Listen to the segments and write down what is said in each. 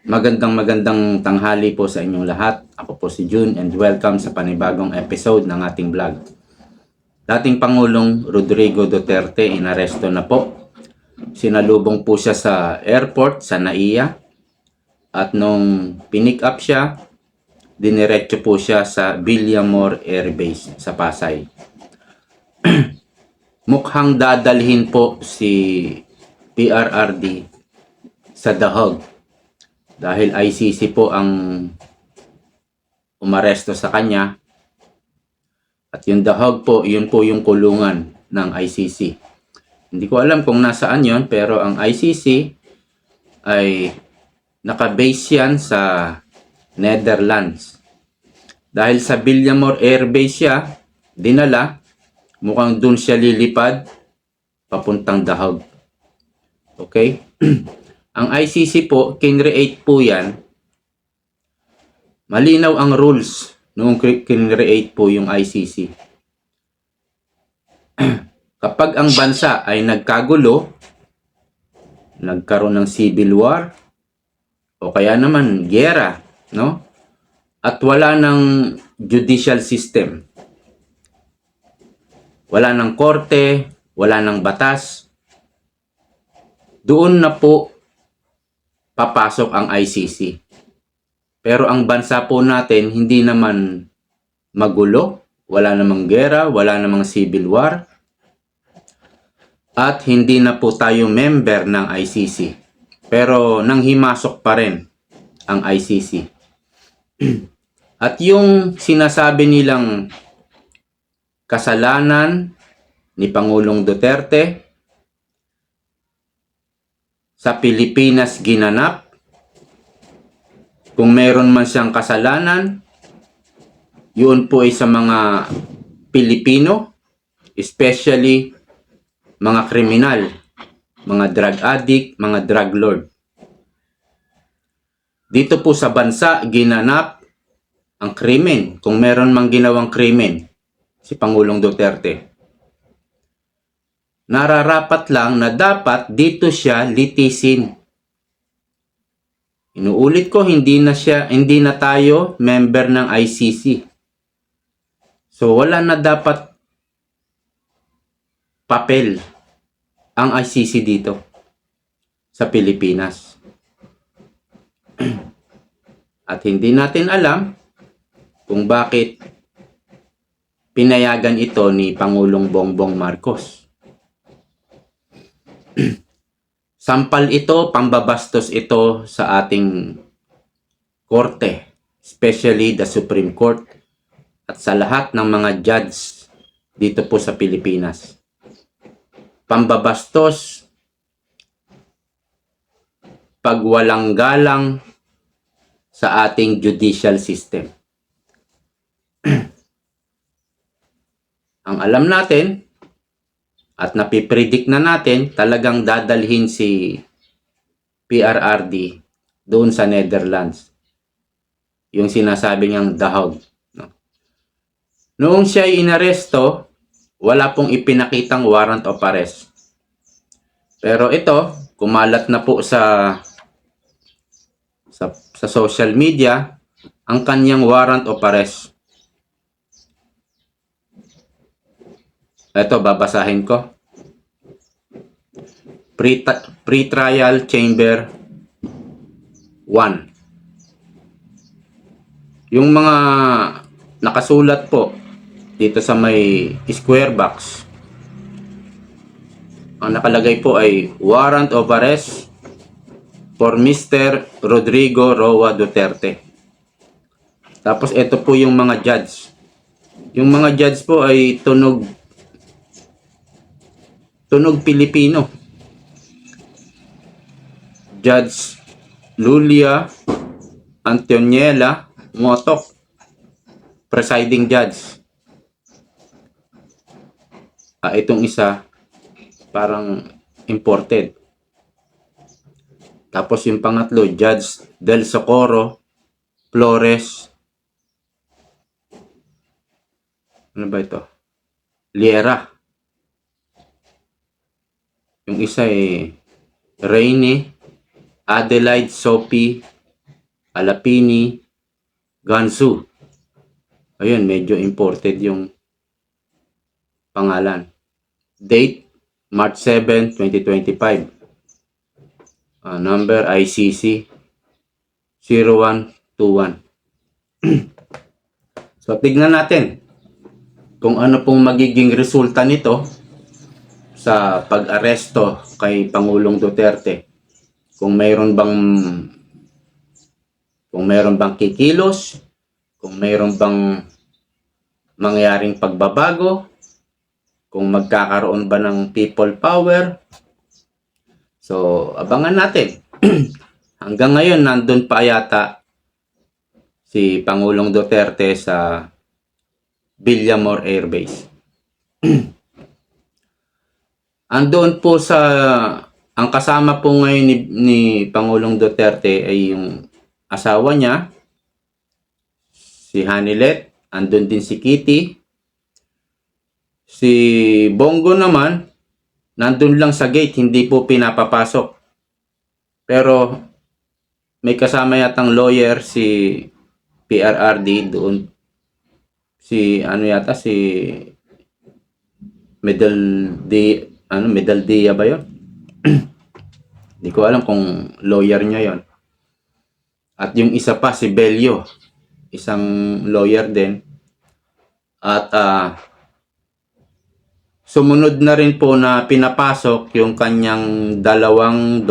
Magandang tanghali po sa inyong lahat. Ako po si June and welcome sa panibagong episode ng ating vlog. Dating Pangulong Rodrigo Duterte inaresto na po. Sinalubong po siya sa airport sa NAIA at nung pinick up siya, diniretso po siya sa Villamor Air Base sa Pasay. Mukhang dadalhin po si PRRD sa The Hague dahil ICC po ang umaresto sa kanya. At yung The Hague po, yun po yung kulungan ng ICC. Hindi ko alam kung nasaan yon, pero ang ICC ay nakabase yan sa Netherlands. Dahil sa Villamor Air Base siya dinala, mukhang dun siya lilipad papuntang The Hague. Okay? Ang ICC po, kinreate po yan. Malinaw ang rules noong kinreate po yung ICC. Kapag ang bansa ay nagkagulo, nagkaroon ng civil war, o kaya naman giyera, no? At wala ng judicial system, wala ng korte, wala ng batas, doon na po papasok ang ICC. Pero ang bansa po natin hindi naman magulo, wala namang gera, wala namang civil war, at hindi na po tayo member ng ICC. Pero nanghimasok pa rin ang ICC. At yung sinasabi nilang kasalanan ni Pangulong Duterte sa Pilipinas ginanap, kung meron man siyang kasalanan, yun po ay sa mga Pilipino, especially mga kriminal, mga drug addict, mga drug lord. Dito po sa bansa, ginanap ang krimen. Kung meron mang ginawang krimen, si Pangulong Duterte, nararapat lang na dapat dito siya litisin. Inuulit ko, hindi na tayo member ng ICC. So wala na dapat papel ang ICC dito sa Pilipinas. At hindi natin alam kung bakit pinayagan ito ni Pangulong Bongbong Marcos. Sampal ito, pambabastos ito sa ating korte, especially the Supreme Court at sa lahat ng mga judge dito po sa Pilipinas. Pambabastos, pagwalang galang sa ating judicial system. Ang alam natin at napipredict na natin, talagang dadalhin si PRRD doon sa Netherlands. Yung sinasabi niyang The Hague. No? Noong siya ay inaresto, wala pong ipinakitang warrant of arrest. Pero ito, kumalat na po sa social media ang kanyang warrant of arrest. Ito, babasahin ko. Pre-trial chamber 1. Yung mga nakasulat po dito sa may square box, ang nakalagay po ay warrant of arrest for Mr. Rodrigo Roa Duterte. Tapos ito po yung mga judge. Yung mga judge po ay tunog Pilipino. Judge Lulia Antoniela Motok, presiding judge. Itong isa, parang imported. Tapos yung pangatlo, Judge Del Socorro Flores. Ano ba ito? Liera. Yung isa ay Rainy Adelaide Sophie Alapini, Gansu. Ayun, medyo imported yung pangalan. Date, March 7, 2025. Number ICC 0121. So, tignan natin kung ano pong magiging resulta nito sa pag-aresto kay Pangulong Duterte. Kung mayroon bang kikilos, kung mayroon bang mangyaring pagbabago, kung magkakaroon ba ng people power. So, abangan natin. Hanggang ngayon, nandun pa yata si Pangulong Duterte sa Villamor Air Base. Andun po ang kasama po ngayon ni Pangulong Duterte ay yung asawa niya, si Hanilet, andun din si Kitty. Si Bongo naman, nandun lang sa gate, hindi po pinapapasok. Pero may kasama yatang lawyer si PRRD doon. Si Medaldia ba 'yon? Hindi ko alam kung lawyer niya 'yon. At yung isa pa si Belio, isang lawyer din. At sumunod na rin po na pinapasok yung kanyang dalawang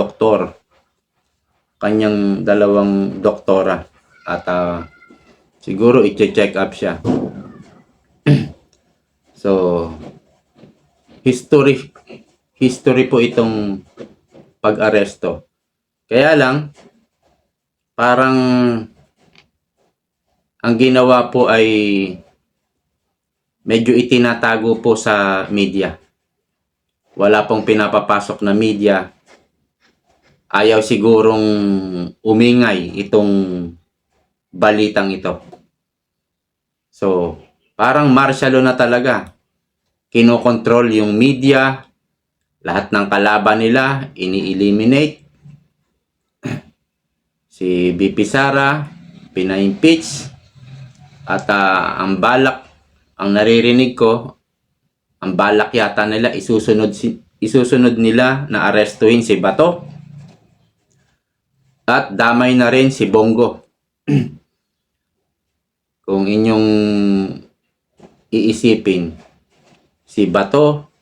doktora. At siguro i-check up siya. So, history po itong pag-aresto. Kaya lang, parang ang ginawa po ay medyo itinatago po sa media. Wala pong pinapapasok na media. Ayaw sigurong umingay itong balitang ito. So, parang martial law na talaga. Kinokontrol yung media, lahat ng kalaban nila, ini-eliminate. Si BP Sara, pina-impeach. At ang naririnig ko, ang balak yata nila, isusunod nila na arestuhin si Bato. At damay na rin si Bongo. Kung inyong iisipin, si Bato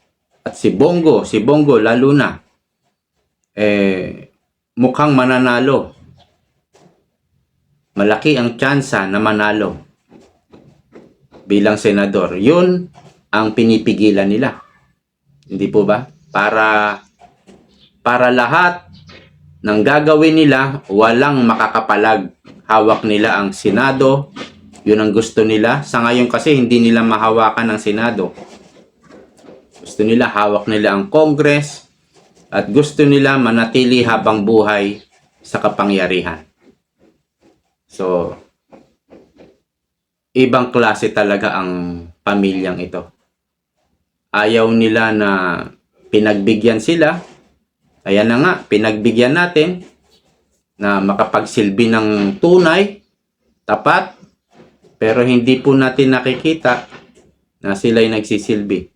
at si Bongo lalo na, mukhang mananalo. Malaki ang tsansa na manalo bilang senador. Yun ang pinipigilan nila. Hindi po ba? Para lahat ng gagawin nila, walang makakapalag. Hawak nila ang Senado. Yun ang gusto nila. Sa ngayon kasi, hindi nila mahawakan ang Senado. Gusto nila, hawak nila ang Congress. At gusto nila manatili habang buhay sa kapangyarihan. So, ibang klase talaga ang pamilyang ito. Ayaw nila na pinagbigyan sila. Ayan na nga, pinagbigyan natin na makapagsilbi ng tunay, tapat, pero hindi po natin nakikita na sila'y nagsisilbi.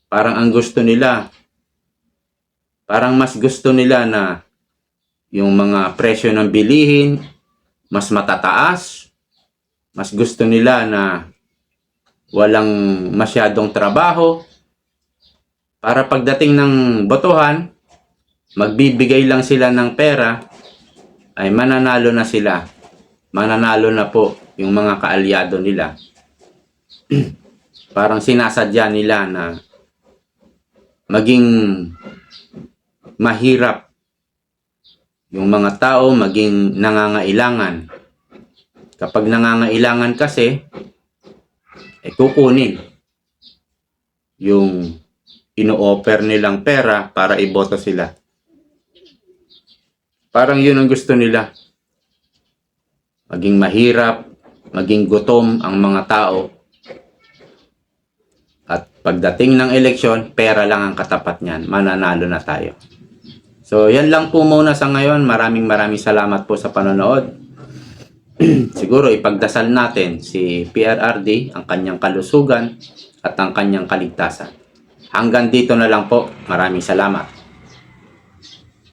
Parang mas gusto nila na yung mga presyo ng bilihin mas matataas. Mas gusto nila na walang masyadong trabaho. Para pagdating ng botohan, magbibigay lang sila ng pera, ay mananalo na sila. Mananalo na po yung mga kaalyado nila. Parang sinasadya nila na maging mahirap yung mga tao, maging nangangailangan. Kapag nangangailangan kasi, kukunin yung ino-offer nilang pera para iboto sila. Parang yun ang gusto nila. Maging mahirap, maging gutom ang mga tao. At pagdating ng eleksyon, pera lang ang katapat niyan. Mananalo na tayo. So, yan lang po muna sa ngayon. Maraming salamat po sa panonood. siguro ipagdasal natin si PRRD, ang kanyang kalusugan at ang kanyang kaligtasan. Hanggang dito na lang po. Maraming salamat.